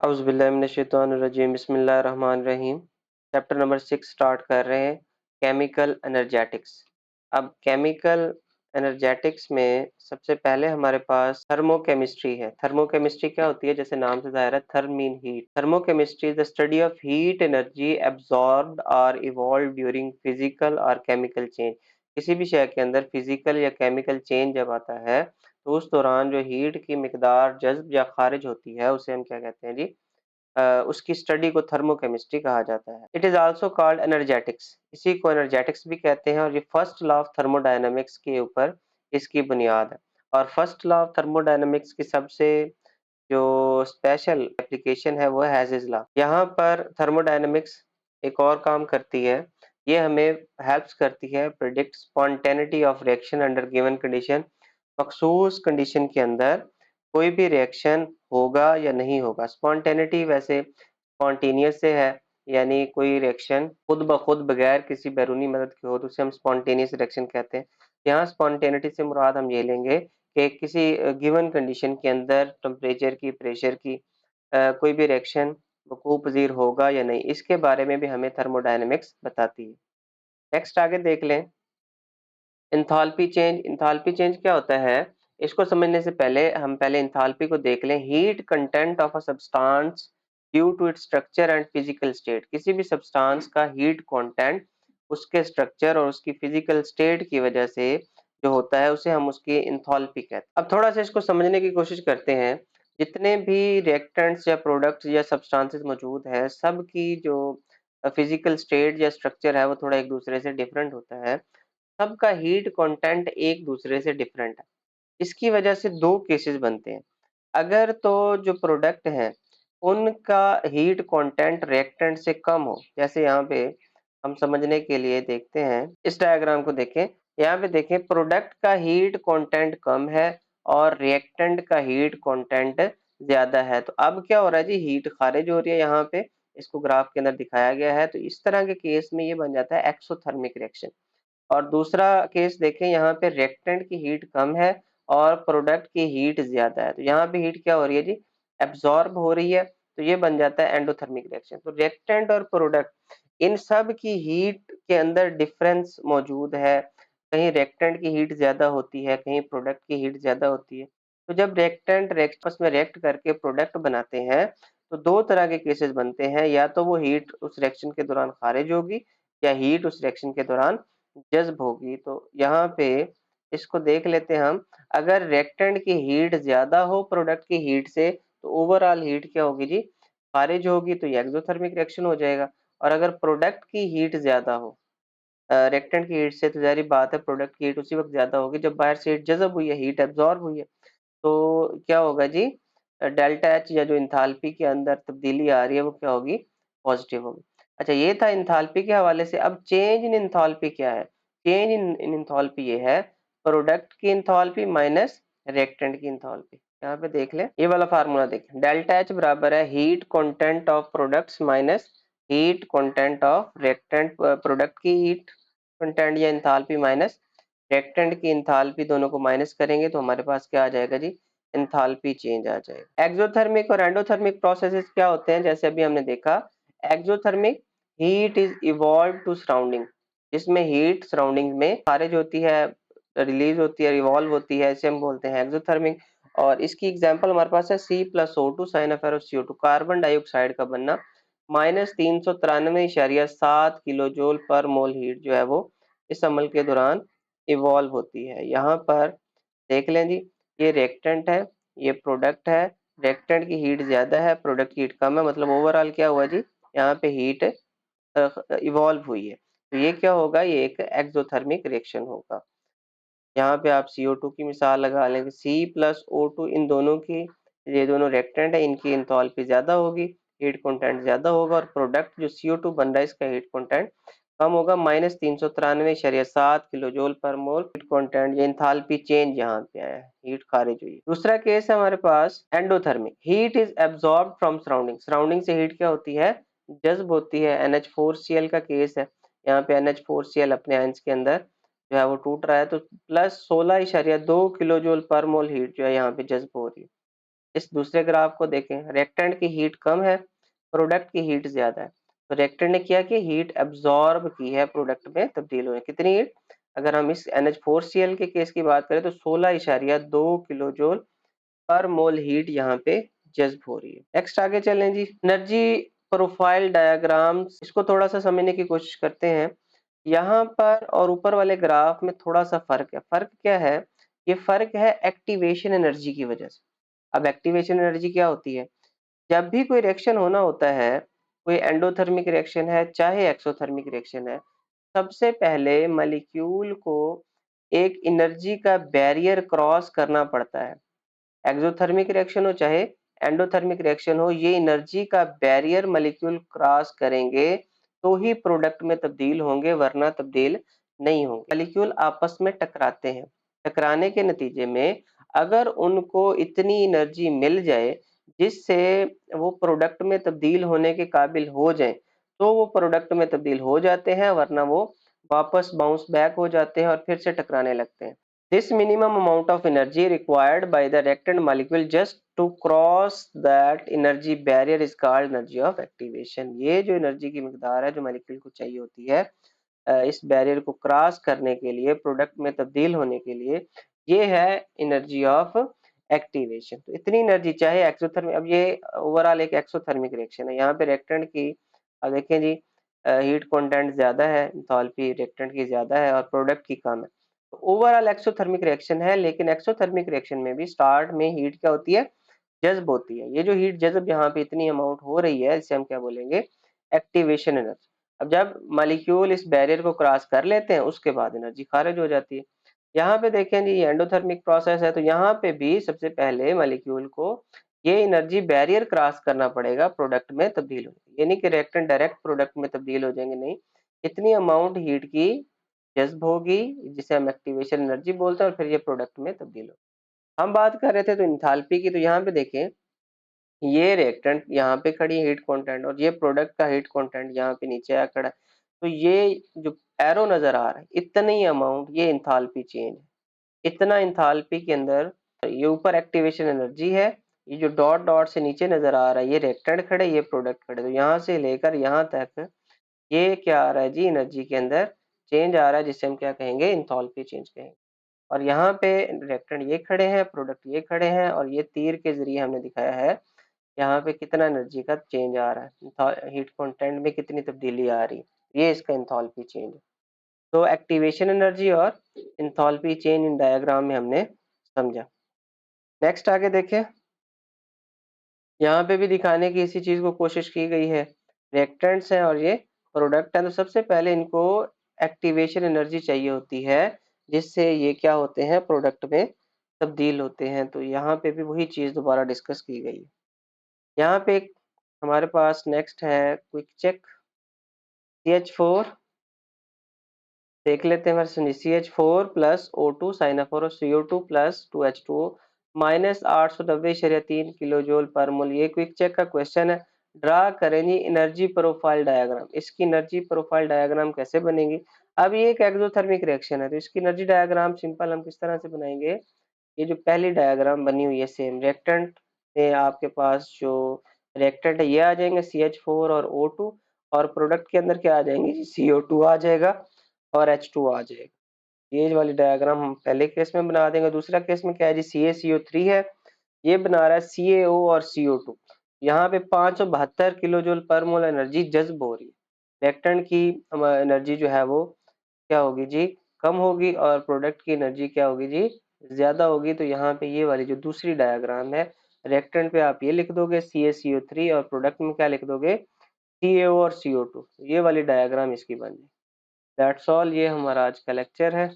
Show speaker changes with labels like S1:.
S1: औज़ुबिल्लाहिमिनश्शैतानिर्रजीम बिस्मिल्लाहिर्रहमानिर्रहीम। Chapter number 6 start कर रहे हैं, केमिकल एनर्जेटिक्स। अब केमिकल एनर्जेटिक्स में सबसे पहले हमारे पास थर्मोकेमिस्ट्री है। थर्मोकेमिस्ट्री क्या होती है? जैसे नाम से ज़ाहिर है, therm mean heat. Thermochemistry is the study of heat energy absorbed और इवॉल्व ड्यूरिंग फिजिकल और केमिकल चेंज। किसी भी शय के अंदर फिजिकल या केमिकल चेंज जब आता है तो उस दौरान जो हीट की मिकदार जज्ब या खारिज होती है उसे हम क्या कहते हैं जी? उसकी स्टडी को थर्मोकेमिस्ट्री कहा जाता है। It is also called energetics. इसी को एनर्जेटिक्स भी कहते हैं और ये फर्स्ट लॉ ऑफ थर्मोडायनेमिक्स के ऊपर इसकी बुनियाद है। और फर्स्ट लॉ ऑफ थर्मोडायनेमिक्स की सबसे जो स्पेशल एप्लीकेशन है वो है हेज़ेस लॉ। यहाँ पर थर्मोडायनेमिक्स एक और काम करती है, ये हमें हेल्प्स करती है predict spontaneity of reaction under given condition. मखसूस कंडीशन के अंदर कोई भी रिएक्शन होगा या नहीं होगा। स्पॉन्टेनिटी वैसे स्पॉन्टेनियस से है, यानी कोई रिएक्शन खुद ब खुद बगैर किसी बैरूनी मदद के हो तो उसे हम स्पॉन्टेनियस रिएक्शन कहते हैं। यहाँ स्पॉन्टेनिटी से मुराद हम ये लेंगे कि किसी गिवन कंडीशन के अंदर टेम्परेचर की, प्रेशर की कोई भी रिएक्शन वकूअ पज़ीर होगा या नहीं, इसके बारे में भी हमें थर्मोडायनेमिक्स बताती है। नेक्स्ट आगे देख लें, एंथैल्पी चेंज। एंथैल्पी चेंज क्या होता है? इसको समझने से पहले हम पहले एंथैल्पी को देख लें। Heat content of a substance due to its structure and physical state. किसी भी सब्सटेंस का हीट कंटेंट उसके स्ट्रक्चर और उसकी फिजिकल स्टेट की वजह से जो होता है उसे हम उसकी एंथैल्पी कहते हैं। अब थोड़ा सा इसको समझने की कोशिश करते हैं। जितने भी रिएक्टेंट्स या प्रोडक्ट्स या सब्सटेंसेस मौजूद हैं, सब की जो फिजिकल स्टेट या स्ट्रक्चर है वो थोड़ा एक दूसरे से डिफरेंट होता है। सबका हीट कंटेंट एक दूसरे से डिफरेंट है। इसकी वजह से दो केसेस बनते हैं। अगर तो जो प्रोडक्ट है उनका हीट कंटेंट रिएक्टेंट से कम हो, जैसे यहाँ पे हम समझने के लिए देखते हैं, इस डायग्राम को देखें। यहाँ पे देखें, प्रोडक्ट का हीट कंटेंट कम है और रिएक्टेंट का हीट कंटेंट ज्यादा है। तो अब क्या हो रहा है जी? हीट खारिज हो रही है। यहाँ पे इसको ग्राफ के अंदर दिखाया गया है। तो इस तरह के केस में ये बन जाता है एक्सोथर्मिक रिएक्शन। और दूसरा केस देखें, यहाँ पे रिएक्टेंट की हीट कम है और प्रोडक्ट की हीट ज्यादा है। तो यहाँ पे हीट क्या हो रही है जी? एब्जॉर्ब हो रही है। तो ये बन जाता है एंडोथर्मिक रिएक्शन। तो रिएक्टेंट और प्रोडक्ट इन सब की हीट के अंदर डिफरेंस मौजूद है। कहीं रिएक्टेंट की हीट ज्यादा होती है, कहीं प्रोडक्ट की हीट ज्यादा होती है। तो जब रिएक्टेंट आपस में रिएक्ट करके प्रोडक्ट बनाते हैं तो दो तरह के केसेस बनते हैं। या तो वो हीट उस रिएक्शन के दौरान खारिज होगी या हीट उस रिएक्शन के दौरान जज्ब होगी। तो यहाँ पे इसको देख लेते हैं हम। अगर रिएक्टेंट की हीट ज्यादा हो प्रोडक्ट की हीट से तो ओवरऑल हीट क्या होगी जी? खारिज होगी। तो ये एक्सोथर्मिक रिएक्शन हो जाएगा। और अगर प्रोडक्ट की हीट ज्यादा हो रिएक्टेंट की हीट से, तो जारी बात है प्रोडक्ट की हीट उसी वक्त ज्यादा होगी जब बाहर से हीट जज्ब हुई है, हीट एब्जॉर्ब हुई है। तो क्या होगा जी? डेल्टा एच या जो इंथैल्पी के अंदर तब्दीली आ रही है वो क्या होगी? पॉजिटिव होगी। अच्छा, ये था इंथैल्पी के हवाले से। अब चेंज इन इंथैल्पी क्या है? चेंज इन इंथैल्पी ये है, प्रोडक्ट की इंथैल्पी माइनस रिएक्टेंट की इंथैल्पी। यहाँ पे देख लें, ये वाला फार्मूला देखें। डेल्टा एच बराबर है heat content of products minus heat content of reactant. Product की हीट कंटेंट या इंथैल्पी माइनस रिएक्टेंट की इंथैल्पी, दोनों को माइनस करेंगे तो हमारे पास क्या आ जाएगा जी? एंथैल्पी चेंज आ जाएगा। एक्सोथर्मिक और एंडोथर्मिक प्रोसेसेस क्या होते हैं? जैसे अभी हमने देखा, exothermic heat is evolve to surrounding, जिसमें हीट सराउंडिंग में खारिज होती है, रिलीज होती है, इवॉल्व होती है, इसे हम बोलते हैं एक्सोथर्मिक। और इसकी एग्जांपल हमारे पास है C+O2 sign of CO2, carbon dioxide का बनना। -393.7 किलो जूल पर मोल हीट जो है वो इस अमल के दौरान इवॉल्व होती है। यहाँ पर देख लें जी, ये रिएक्टेंट है, ये प्रोडक्ट है। रिएक्टेंट की हीट ज्यादा है, प्रोडक्ट की हीट कम है। मतलब ओवरऑल क्या हुआ जी? यहाँ पे हीट इवॉल्व हुई है। तो ये क्या होगा? ये एक एक्सोथर्मिक रिएक्शन होगा। यहाँ पे आप CO2 की मिसाल लगा लें। C+O2 इन दोनों की, ये दोनों रिएक्टेंट है, इनकी एंथैल्पी ज्यादा होगी, हीट कंटेंट ज्यादा होगा। और प्रोडक्ट जो CO2 बन रहा है इसका हीट कंटेंट कम होगा। -393.7 किलो जूल पर मोल हीट कंटेंट, ये एंथैल्पी चेंज यहाँ पे आया है, हीट खारिज हुई है। दूसरा केस है हमारे पास endothermic. Heat is absorb from surrounding. Surrounding से हीट क्या होती है? जज्ब होती है। NH4Cl का केस है। यहाँ पे NH4Cl अपने आयंस के अंदर जो है वो टूट रहा है, तो +16.2 किलो जूल पर मोल हीट जो है यहाँ पे जज्ब हो रही है। इस दूसरे ग्राफ को देखें, रिएक्टेंट की हीट कम है, प्रोडक्ट की हीट ज्यादा है। तो रिएक्टेंट ने क्या किया, हीट एब्जॉर्ब की है, प्रोडक्ट में तब्दील हुए। कितनी हीट, अगर हम इस NH4Cl के केस की बात करें तो 16.2 किलो जूल पर मोल हीट यहाँ पे जज्ब हो रही है। नेक्स्ट आगे चलें जी, एनर्जी प्रोफाइल डायग्राम, इसको थोड़ा सा समझने की कोशिश करते हैं। यहाँ पर और ऊपर वाले ग्राफ में थोड़ा सा फर्क है। फर्क क्या है, ये फर्क है एक्टिवेशन एनर्जी की वजह से। अब एक्टिवेशन एनर्जी क्या होती है, जब भी कोई रिएक्शन होना होता है, कोई एंडोथर्मिक रिएक्शन है चाहे एक्सोथर्मिक रिएक्शन है, सबसे पहले मॉलिक्यूल को एक एनर्जी का बैरियर क्रॉस करना पड़ता है। एक्सोथर्मिक रिएक्शन हो चाहे एंडोथर्मिक रिएक्शन हो, ये एनर्जी का बैरियर मॉलिक्यूल क्रॉस करेंगे तो ही प्रोडक्ट में तब्दील होंगे, वरना तब्दील नहीं होंगे। मॉलिक्यूल आपस में टकराते हैं, टकराने के नतीजे में अगर उनको इतनी एनर्जी मिल जाए जिससे वो प्रोडक्ट में तब्दील होने के काबिल हो जाए, तो वो प्रोडक्ट में तब्दील हो जाते हैं, वरना वो वापस बाउंस बैक हो जाते हैं और फिर से टकराने लगते हैं। This minimum amount of energy required by the reactant molecule just to cross that energy barrier is called energy of activation। ये जो एनर्जी की मिकदार है जो मॉलिक्यूल को चाहिए होती है इस बैरियर को क्रॉस करने के लिए, प्रोडक्ट में तब्दील होने के लिए, ये है एनर्जी ऑफ एक्टिवेशन। तो इतनी एनर्जी चाहे एक्सोथर्मिक, अब ये ओवरऑल एक एक्सोथर्मिक रिएक्शन है, यहाँ पे रिएक्टेंट की अब देखें जी हीट कंटेंट ज्यादा है, एंथैल्पी रिएक्टेंट की ज्यादा है और प्रोडक्ट की कम है। तो ओवरऑल एक्सोथर्मिक रिएक्शन है, लेकिन एक्सोथर्मिक रिएक्शन में भी स्टार्ट में हीट क्या होती है, जज्ब होती है। ये जो हीट जज्ब यहाँ पे इतनी अमाउंट हो रही है, इसे हम क्या बोलेंगे, एक्टिवेशन एनर्जी। अब जब मॉलिक्यूल इस बैरियर को क्रॉस कर लेते हैं उसके बाद एनर्जी खारिज हो जाती है। यहाँ पे देखें जी एंडोथर्मिक प्रोसेस है, तो यहाँ पे भी सबसे पहले मॉलिक्यूल को ये एनर्जी बैरियर क्रॉस करना पड़ेगा प्रोडक्ट में तब्दील होने, यानी कि रिएक्टेंट डायरेक्ट प्रोडक्ट में तब्दील हो जाएंगे नहीं, इतनी अमाउंट हीट की जज्ब होगी जिसे हम एक्टिवेशन एनर्जी बोलते हैं और फिर ये प्रोडक्ट में तब्दील हो। हम बात कर रहे थे तो इंथैल्पी की, तो यहाँ पे देखें ये रिएक्टेंट यहाँ पे खड़ी है हीट कंटेंट और ये प्रोडक्ट का हीट कंटेंट यहाँ पे नीचे आ खड़ा है। तो ये जो एरो नजर आ रहा है इतनी अमाउंट, ये इंथैल्पी चेंज है, इतना इंथैल्पी के अंदर। ये ऊपर एक्टिवेशन एनर्जी है, ये जो डॉट डॉट से नीचे नजर आ रहा है ये रिएक्टेंट खड़े, ये प्रोडक्ट खड़े, तो यहाँ से लेकर यहाँ तक ये क्या आ रहा है जी, एनर्जी के अंदर चेंज आ रहा है, जिसे हम क्या कहेंगे, इंथैल्पी चेंज कहेंगे। और यहाँ पे रिएक्टेंट ये खड़े हैं, प्रोडक्ट ये खड़े हैं, और ये तीर के जरिए हमने दिखाया है यहाँ पे कितना एनर्जी का चेंज आ रहा है, हीट कंटेंट में कितनी तब्दीली आ रही है, ये इसका इंथैल्पी चेंज है। तो एक्टिवेशन एनर्जी और इंथैल्पी चेंज इन डायग्राम में हमने समझा। नेक्स्ट आगे देखें, यहाँ पे भी दिखाने की इसी चीज को कोशिश की गई है। रिएक्टेंट्स हैं और ये प्रोडक्ट है, तो सबसे पहले इनको एक्टिवेशन एनर्जी चाहिए होती है जिससे ये क्या होते हैं, प्रोडक्ट में तब्दील होते हैं। तो यहाँ पे भी वही चीज दोबारा डिस्कस की गई है। यहाँ पे एक हमारे पास नेक्स्ट है क्विक चेक, CH4 देख लेते हैं हमारे सुनिए, CH4 प्लस O2 साइनाफोर और CO2 plus 2H2O minus 890.3 kilo joule पर मोल। ये क्विक चेक का क्वेश्चन है। ड्रा करें जी एनर्जी प्रोफाइल डायग्राम। इसकी एनर्जी प्रोफाइल डायग्राम कैसे बनेगी, अब ये एक एक्सोथर्मिक रिएक्शन है तो इसकी एनर्जी डायग्राम सिंपल हम किस तरह से बनाएंगे, ये जो पहली डायग्राम बनी हुई है सेम, रिएक्टेंट में आपके पास जो रिएक्टेंट है ये आ जाएंगे CH4 और O2, और प्रोडक्ट के अंदर क्या आ जाएंगे जी, CO2 आ जाएगा और H2 आ जाएगा। ये वाली डायग्राम हम पहले केस में बना देंगे। दूसरा केस में क्या है जी, CaCO3 है, ये बना रहा है CaO और CO2। यहाँ पे 572 किलो जूल पर मोल एनर्जी जज्ब हो रही है। रिएक्टेंट की एनर्जी जो है वो क्या होगी जी, कम होगी, और प्रोडक्ट की एनर्जी क्या होगी जी, ज्यादा होगी। तो यहाँ पे ये वाली जो दूसरी डायग्राम है, रिएक्टेंट पे आप ये लिख दोगे CaCO3 और प्रोडक्ट में क्या लिख दोगे, CaO और CO2, ये वाली डायग्राम इसकी बन जाएगी। दैट्स ऑल, ये हमारा आज का लेक्चर है।